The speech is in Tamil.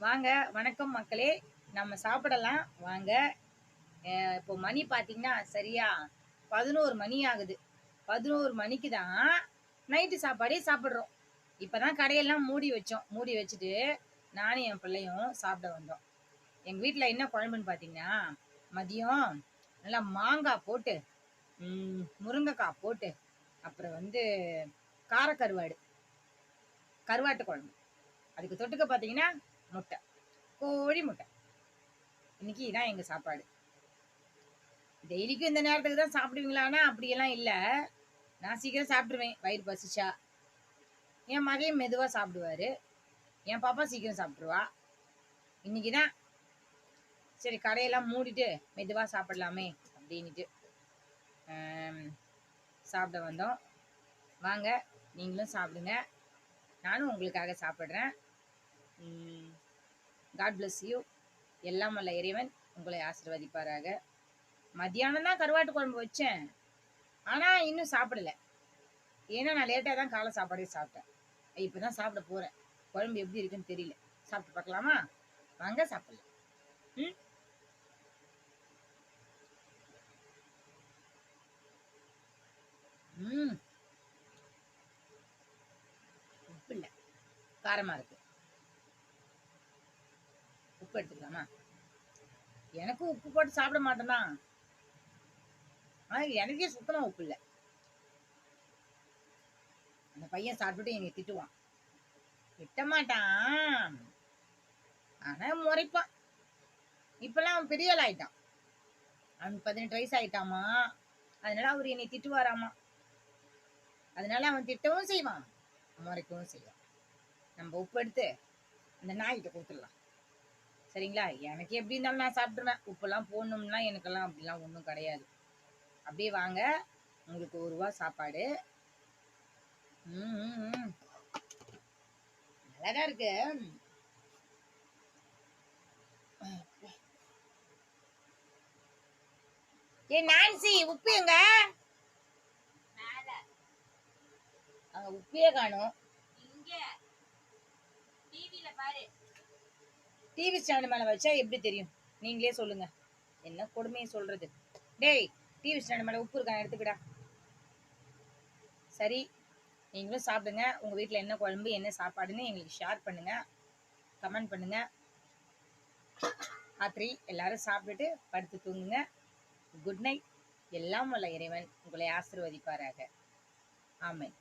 வாங்க. வணக்கம் மக்களே. நம்ம சாப்பிடலாம் வாங்க. இப்போ மணி பார்த்தீங்கன்னா, சரியா 11 மணி ஆகுது. 11 மணிக்கு தான் நைட்டு சாப்பாடே சாப்பிடுறோம். இப்பதான் கடையெல்லாம் மூடி வச்சோம். மூடி வச்சுட்டு, நானும் என் பிள்ளையும் சாப்பிட வந்தோம். எங்க வீட்ல என்ன குழம்புன்னு பார்த்தீங்கன்னா, மதியம் நல்லா மாங்காய் போட்டு, முருங்கைக்காய் போட்டு, அப்புறம் காரக்கருவாடு, கருவாட்டு குழம்பு. அதுக்கு தொட்டுக்க பார்த்தீங்கன்னா, முட்டை. கோழி முட்டை. இன்னைக்கு இதான் எங்க சாப்பாடு. டெய்லிக்கும் இந்த நேரத்துக்கு தான் சாப்பிடுவீங்களான்னா அப்படியெல்லாம் இல்ல. நான் சீக்கிரம் சாப்பிட்டுருவேன் வயிறு பசிச்சா. என் மகன் மெதுவா சாப்பிடுவாரு. என் பாப்பா சீக்கிரம் சாப்பிட்டுருவா. இன்னைக்கு தான் சரி கடையெல்லாம் மூடிட்டு மெதுவா சாப்பிடலாமே அப்படின்னுட்டு சாப்பிட வந்தோம். வாங்க நீங்களும் சாப்பிடுங்க. நானும் உங்களுக்காக சாப்பிட்றேன். God bless you. எல்லாம் வல்ல இறைவன் உங்களை ஆசீர்வதிப்பாராக. மத்தியானம் தான் கருவாட்டு குழம்பு வச்சேன். ஆனா இன்னும் சாப்பிடல. ஏன்னா நான் லேட்டாக தான் காலை சாப்பாடே சாப்பிட்டேன். இப்பதான் சாப்பிட போறேன். குழம்பு எப்படி இருக்குன்னு தெரியல. சாப்பிட்டு பார்க்கலாமா? வாங்க சாப்பிடலாம். ம் ம் உப்பு இல்லை, காரமா இருக்கு. உப்பு எடுத்துக்கலாமா? எனக்கும் உப்பு போட்டு சாப்பிட மாட்டேன்தான். ஆனா எனக்கே சுத்தமா உப்பு இல்லை. அந்த பையன் சாப்பிட்டுட்டு என்னை திட்டுவான். திட்ட மாட்டான், ஆனா முறைப்பான். இப்பெல்லாம் அவன் பெரிய ஆள் ஆயிட்டான். அவனுக்கு 18 வயசு ஆயிட்டாமா. அதனால அவர் என்னை திட்டுவாராமா. அதனால அவன் திட்டவும் செய்வான், முறைக்கவும் செய்வான். நம்ம உப்பு எடுத்து அந்த நாய்கிட்ட கொடுத்துடலாம். சரிங்களா? எனக்கு எப்படி இருந்தாலும் நான் சாப்பிட்ருவேன். உப்பெல்லாம் போடணும்னா எனக்கெல்லாம் அப்படிலாம் ஒன்றும் கிடையாது. அப்படியே வாங்க, உங்களுக்கு 1 ரூபா சாப்பாடு. நல்லாதான் இருக்கு. ஏ நான்சி, உப்பு எங்க? அங்க உப்பே காணும். டிவி ஸ்டாண்ட் மேல வச்சா எப்படி தெரியும்? நீங்களே சொல்லுங்க. என்ன கொடுமையை சொல்றது? டேய், டிவி ஸ்டாண்ட் மேல உப்பு இருக்கா? எடுத்துக்கடா. சரி, நீங்களும் சாப்பிடுங்க. உங்க வீட்டுல என்ன குழம்பு என்ன சாப்பாடுன்னு எங்களுக்கு ஷேர் பண்ணுங்க, கமெண்ட் பண்ணுங்க. ராத்திரி எல்லாரும் சாப்பிட்டுட்டு படுத்து தூங்குங்க. Good night. எல்லாம் வல்ல இறைவன் உங்களை ஆசீர்வதிப்பாராக. ஆமென்.